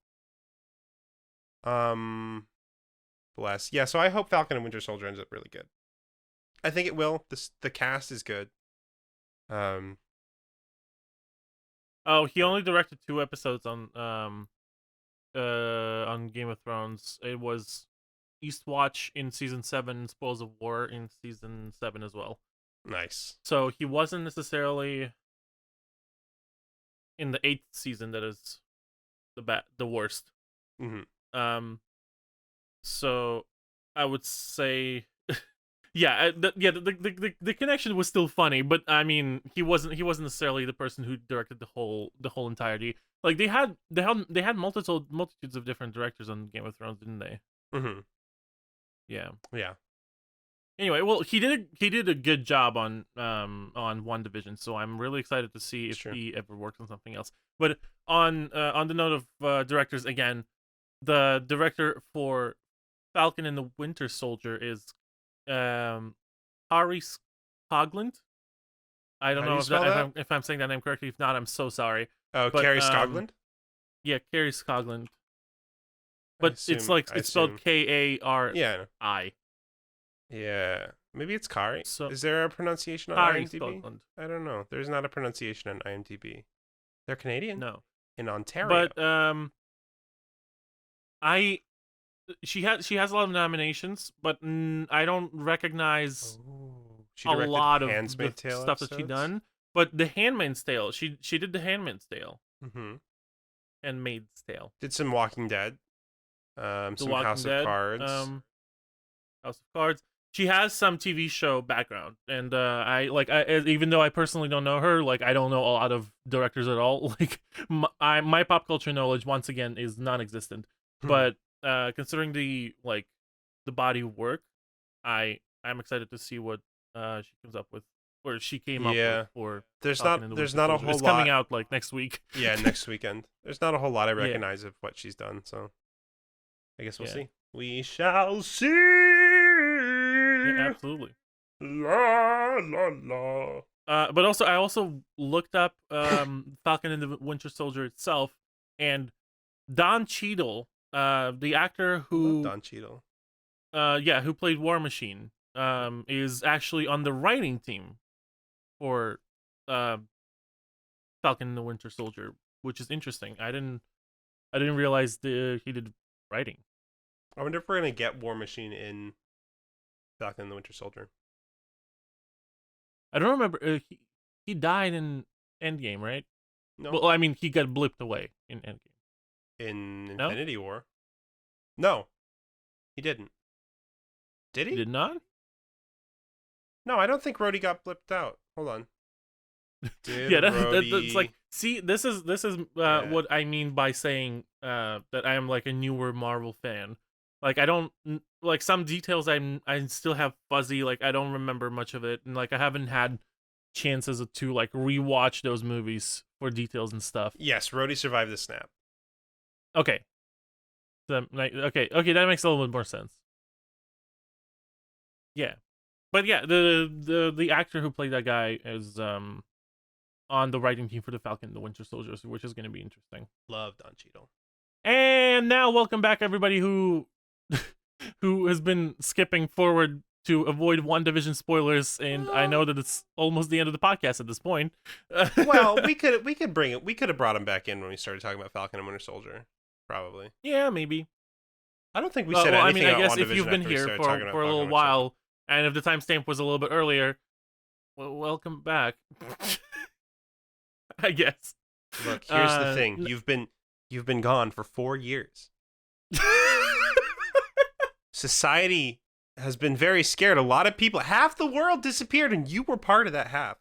Bless. Yeah. So I hope Falcon and Winter Soldier ends up really good. I think it will. The cast is good. Oh, he only directed 2 episodes on Game of Thrones. It was Eastwatch in season 7, Spoils of War in season 7 as well. Nice. So he wasn't necessarily in the 8th season. That is the worst. Mm-hmm. So I would say, the connection was still funny, but I mean, he wasn't necessarily the person who directed the whole entirety. Like they had multitudes of different directors on Game of Thrones, didn't they? Mm-hmm. Yeah. Yeah. Anyway, well, he did a good job on WandaVision, so I'm really excited to see if he ever works on something else. But on the note of directors, again, the director for Falcon and the Winter Soldier is Rahlyx Scarfee. I don't know if I'm saying that name correctly. If not, I'm so sorry. Oh, Carrie Scogland? Yeah, Carrie Scogland. But it's spelled Kari. Yeah. I. Yeah. Maybe it's Kari. So, is there a pronunciation on Kari IMDb? Scotland. I don't know. There's not a pronunciation on IMDb. They're Canadian? No. In Ontario. But she has a lot of nominations, but I don't recognize she a lot of Handmaid's the Tale stuff episodes? that she done. But the Handmaid's Tale, she did the Handmaid's Tale. Mm-hmm. And Maid's Tale. Did some Walking Dead. Some Walking House Dead, of Cards. House of Cards. She has some TV show background, and I even though I personally don't know her, like I don't know a lot of directors at all. Like my pop culture knowledge once again is non-existent. But considering the body of work, I'm excited to see what she comes up with, or she came up with. Or there's not a whole lot. It's coming out like next week. Yeah, next weekend. There's not a whole lot I recognize of what she's done, so I guess we'll see. We shall see. Yeah, absolutely. La la la. But also, I also looked up Falcon and the Winter Soldier itself, and Don Cheadle, the actor who Don Cheadle, who played War Machine, is actually on the writing team for Falcon and the Winter Soldier, which is interesting. I didn't realize he did writing. I wonder if we're gonna get War Machine in Falcon and the Winter Soldier. I don't remember. He died in Endgame, right? No. Well, I mean, he got blipped away in Endgame. In Infinity War? No, he didn't. Did he? He did not? No, I don't think Rhodey got blipped out. Hold on. That's like, see, this is what I mean by saying that I am like a newer Marvel fan. Like I don't like some details I still have fuzzy, like I don't remember much of it, and like I haven't had chances to like rewatch those movies for details and stuff. Yes, Rhodey survived the snap. Okay. Okay, that makes a little bit more sense. Yeah. But yeah, the actor who played that guy is on the writing team for the Falcon and the Winter Soldier, which is going to be interesting. Love Don Cheadle. And now welcome back everybody who has been skipping forward to avoid WandaVision spoilers, and I know that it's almost the end of the podcast at this point. Well, we could bring it. We could have brought him back in when we started talking about Falcon and Winter Soldier. Probably. Yeah, maybe. I don't think we said anything about WandaVision. I meess if you've been here for a little while, and if the timestamp was a little bit earlier, well, welcome back. I guess. Look, here's the thing. You've been gone for 4 years. Society has been very scared. A lot of people, half the world disappeared, and you were part of that half.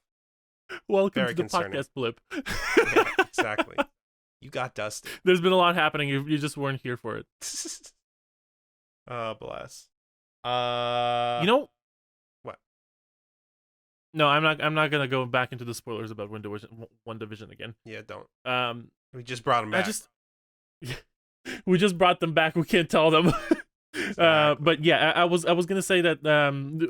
Welcome Very to the concerning. podcast blip. Yeah, exactly. You got dusted. There's been a lot happening. You just weren't here for it. Oh, bless. You know what? No, I'm not gonna go back into the spoilers about WandaVision again. Yeah, don't. Um, We just brought him back. We just brought them back. We can't tell them. Exactly. But yeah, I was gonna say that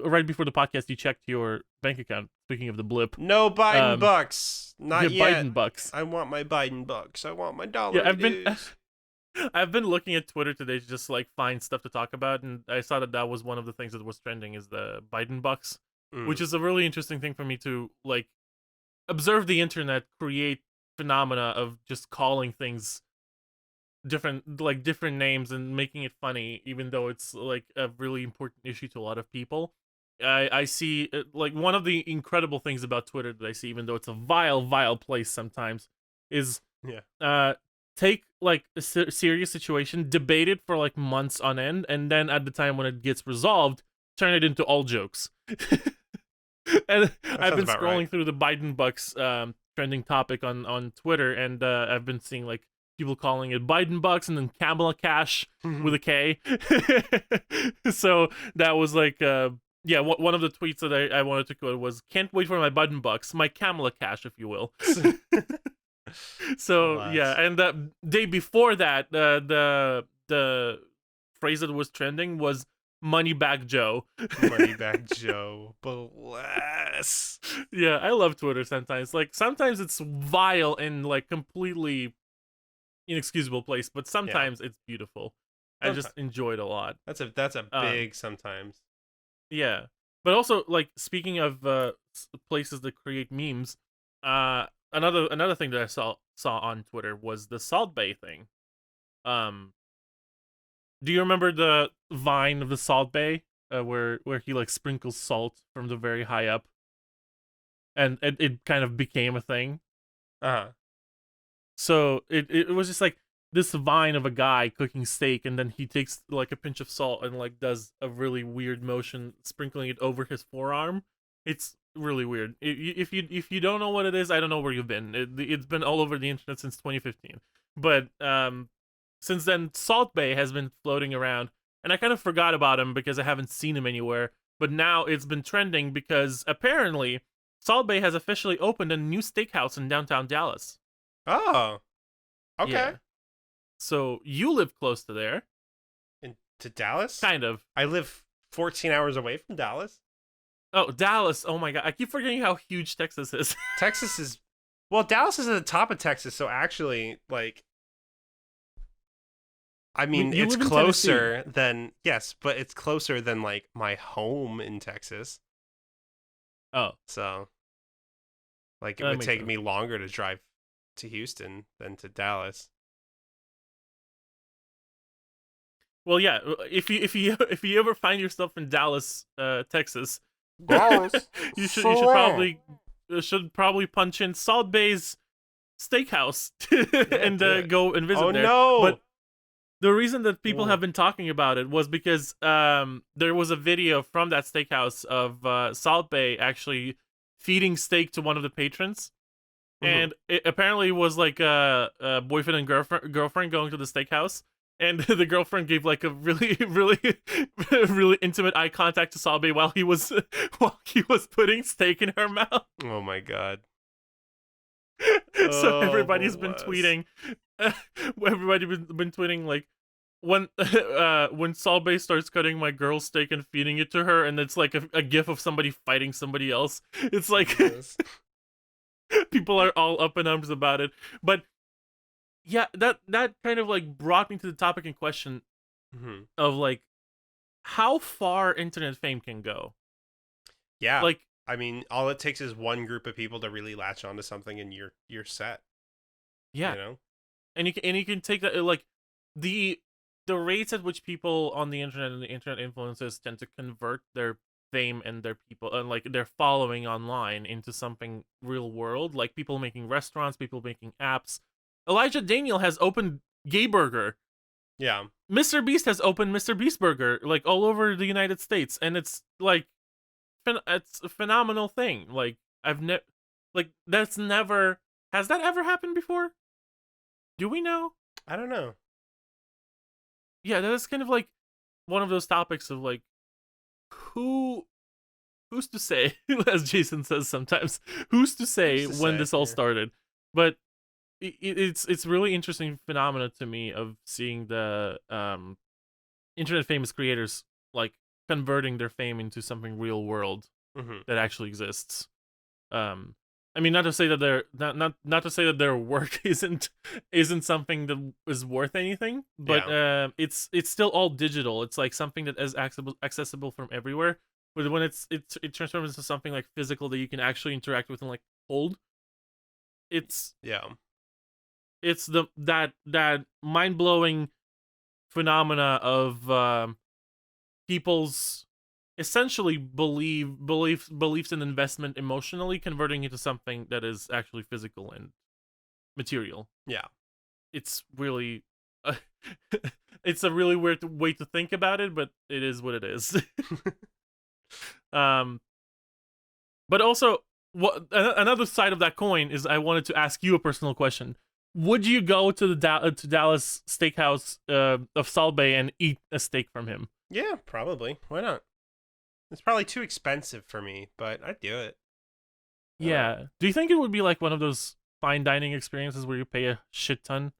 right before the podcast, you checked your bank account. Speaking of the blip, No Biden bucks. Not yeah, yet. Biden bucks. I want my Biden bucks. I want my dollar. Yeah, I've been looking at Twitter today to just like find stuff to talk about, and I saw that was one of the things that was trending is the Biden bucks, which is a really interesting thing for me to like observe the internet create phenomena of just calling things different names and making it funny, even though it's like a really important issue to a lot of people. I see like one of the incredible things about Twitter that I see, even though it's a vile place sometimes, is take like a serious situation, debate it for like months on end, and then at the time when it gets resolved, turn it into all jokes. And I've been scrolling through the Biden bucks trending topic on Twitter, and I've been seeing like people calling it Biden bucks and then Kamala Cash with a K. So that was like one of the tweets that I wanted to quote was, "Can't wait for my Biden bucks, my Kamala Cash, if you will." So yeah, and the day before that, the phrase that was trending was "Money Back Joe." Money Back Joe, bless. Yeah, I love Twitter sometimes. Like sometimes it's vile and like completely inexcusable place, but sometimes it's beautiful. I just enjoy it a lot. That's a big sometimes. Yeah, but also like speaking of places that create memes, another thing that I saw on Twitter was the Salt Bae thing. Do you remember the Vine of the Salt Bae, where he like sprinkles salt from the very high up, and it kind of became a thing. So it was just like this vine of a guy cooking steak, and then he takes like a pinch of salt and like does a really weird motion, sprinkling it over his forearm. It's really weird. If you don't know what it is, I don't know where you've been. It's been all over the internet since 2015. But since then, Salt Bae has been floating around, and I kind of forgot about him because I haven't seen him anywhere. But now it's been trending because apparently Salt Bae has officially opened a new steakhouse in downtown Dallas. Oh, okay. Yeah. So you live close to there. To Dallas? Kind of. I live 14 hours away from Dallas. Oh, Dallas. Oh my God. I keep forgetting how huge Texas is. Texas is... Well, Dallas is at the top of Texas, so actually, like... I mean, it's closer than... Yes, but it's closer than, like, my home in Texas. Oh. So... Like, it would take me longer to drive to Houston than to Dallas. Well, yeah. If you ever find yourself in Dallas, Texas, you should probably punch in Salt Bae's Steakhouse and go and visit there. No! But the reason that people have been talking about it was because there was a video from that steakhouse of Salt Bae actually feeding steak to one of the patrons. And it apparently was like a boyfriend and girlfriend going to the steakhouse, and the girlfriend gave like a really really intimate eye contact to Salt Bae while he was putting steak in her mouth. Oh my God. So everybody's been tweeting. Everybody's been tweeting like when Salt Bae starts cutting my girl's steak and feeding it to her, and it's like a gif of somebody fighting somebody else. It's like people are all up in arms about it. But yeah, that kind of like brought me to the topic in question of like how far internet fame can go. Yeah, like I mean, all it takes is one group of people to really latch onto something, and you're set. Yeah, you know, and you can take that like the rates at which people on the internet and the internet influencers tend to convert their fame and their people and like their following online into something real world, like people making restaurants, people making apps. Elijah Daniel has opened Gay Burger, Yeah. Mr. Beast has opened Mr. Beast Burger like all over the United States, and it's like it's a phenomenal thing. Like I've never like that's never has that ever happened before? Do we know? I don't know. Yeah, that's kind of like one of those topics of like who's to say, as Jason says sometimes, who's to say Who's to when say, this all yeah. started? But it's really interesting phenomena to me of seeing the internet famous creators like converting their fame into something real world Mhm. that actually exists. I mean, not to say that their not to say that their work isn't something that is worth anything, but it's still all digital. It's like something that is accessible from everywhere. But when it transforms into something like physical that you can actually interact with and like hold, it's Yeah. that mind blowing phenomena of people's essentially beliefs and investment emotionally converting into something that is actually physical and material. Yeah. It's really it's a really weird way to think about it, but it is what it is. But also what another side of that coin is I wanted to ask you a personal question. Would you go to the to Dallas Steakhouse of Salt Bae and eat a steak from him? Yeah, probably. Why not? It's probably too expensive for me, but I'd do it. Yeah. Do you think it would be like one of those fine dining experiences where you pay a shit ton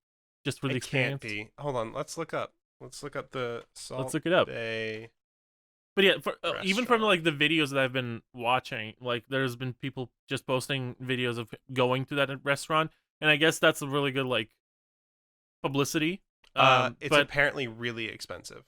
just for the It experience? can't be. Hold on, let's look up. Let's look up the Salt Let's look it up. Bae. But yeah, even from Restaurant. like the videos that I've been watching, like there's been people just posting videos of going to that restaurant, and I guess that's a really good like publicity. It's But apparently really expensive.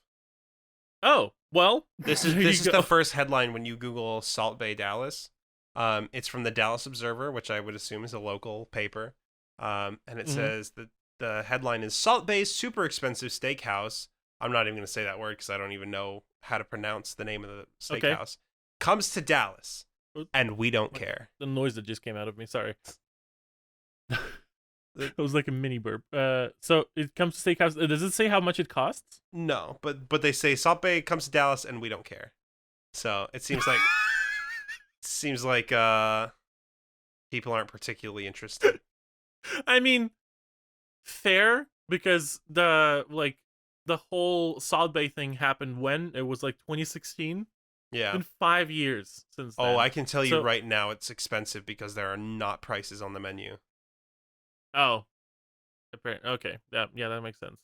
oh well, This there is you the go. first headline when you Google Salt Bae Dallas. It's from the Dallas Observer, which I would assume is a local paper. And it Mhm. says that the headline is Salt Bae's super expensive steakhouse. I'm not even going to say that word because I don't even know how to pronounce the name of the Okay. steakhouse. Comes to Dallas, and we don't What? care. The noise that just came out of me. Sorry. It was like a mini burp. So it comes to steakhouse. Does it say how much it costs? No, but they say Salt Bae comes to Dallas, and we don't care. So it seems like people aren't particularly interested. I mean, fair because the whole Salt Bae thing happened when it was like 2016. Yeah. It's been 5 years since then. Oh, I can tell you So- right now it's expensive because there are not prices on the menu. Oh, okay. Yeah, that makes sense.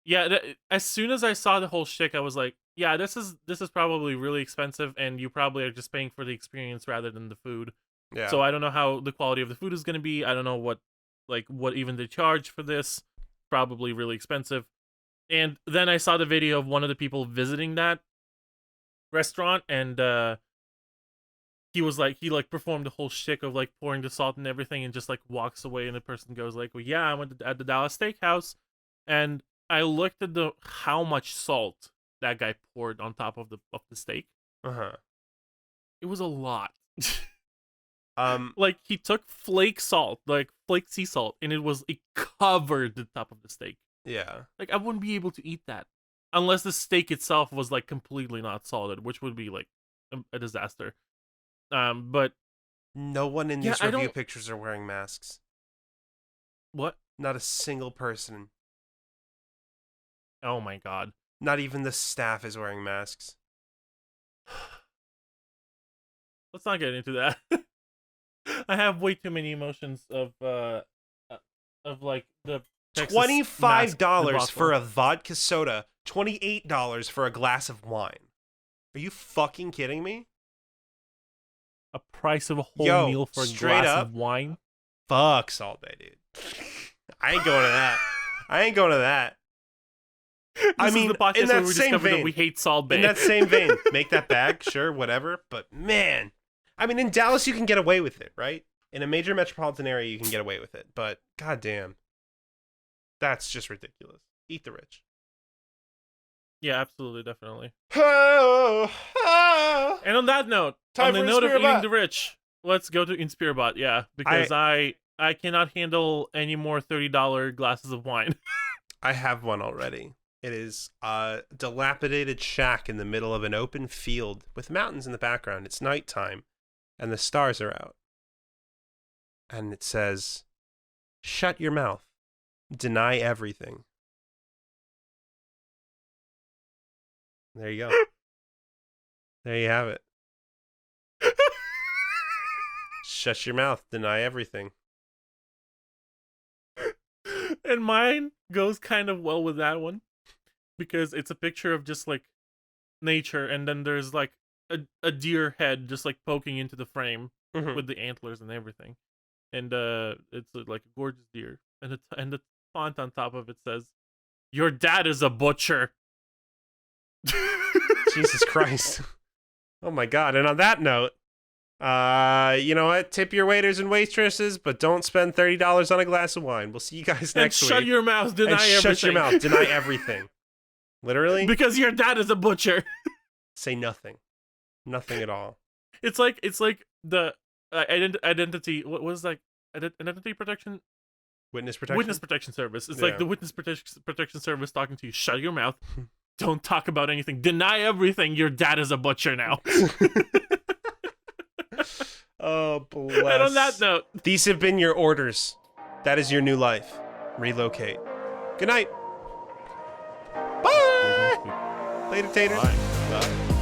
Yeah, as soon as I saw the whole shtick, I was like, yeah, this is probably really expensive, and you probably are just paying for the experience rather than the food. Yeah. So I don't know how the quality of the food is going to be. I don't know what even they charge for this. Probably really expensive. And then I saw the video of one of the people visiting that restaurant, and he performed the whole shtick of like pouring the salt and everything, and just like walks away, and the person goes like, well, yeah, I went at the Dallas Steakhouse, and I looked at how much salt that guy poured on top of the steak. Uh-huh. It was a lot. Um Like he took flake salt, like flake sea salt, and it covered the top of the steak. yeah. Like I wouldn't be able to eat that unless the steak itself was like completely not salted, which would be like a disaster. But No one in Yeah, these I review don't- pictures are wearing masks. what? Not a single person. Oh my god. Not even the staff is wearing masks. Let's not get into that. I have way too many emotions of like the Texas mask $25 for debacle. a vodka soda, $28 for a glass of wine. Are you fucking kidding me? a price of a whole Yo, meal for a straight glass up. of wine. Fuck Salt Bae, dude. I ain't going to that. I ain't going to that. I This mean, is the podcast in that where we same discovered that vein- we hate Salt Bae. In that same vein, make that bag, sure, whatever. But man, I mean, in Dallas you can get away with it, right? In a major metropolitan area you can get away with it. But goddamn, that's just ridiculous. Eat the rich. Yeah, absolutely, definitely. Oh, oh. And on that note, Time on the for note of Inspirebot. eating the rich, let's go to Inspirebot. Yeah, because I cannot handle any more $30 glasses of wine. I have one already. It is a dilapidated shack in the middle of an open field with mountains in the background. It's nighttime, and the stars are out. And it says, "Shut your mouth. Deny everything." There you go. There you have it. Shut your mouth. Deny everything. And mine goes kind of well with that one because it's a picture of just like nature, and then there's like a deer head just like poking into the frame with the antlers and everything, and it's like a gorgeous deer, and the font on top of it says, "Your dad is a butcher." Jesus Christ. Oh my God. And on that note, you know what? Tip your waiters and waitresses, but don't spend $30 on a glass of wine. We'll see you guys next week. Shut your mouth. Deny everything. Shut your mouth. Deny everything. Literally. Because your dad is a butcher. Say nothing. Nothing at all. It's like the identity. What was like identity protection? Witness protection. Witness protection service. It's like the witness protection service talking to you. Shut your mouth. Don't talk about anything. Deny everything. Your dad is a butcher now. Oh, bless. And on that note, these have been your orders. That is your new life. Relocate. Good night. Bye. Later, taters. Bye.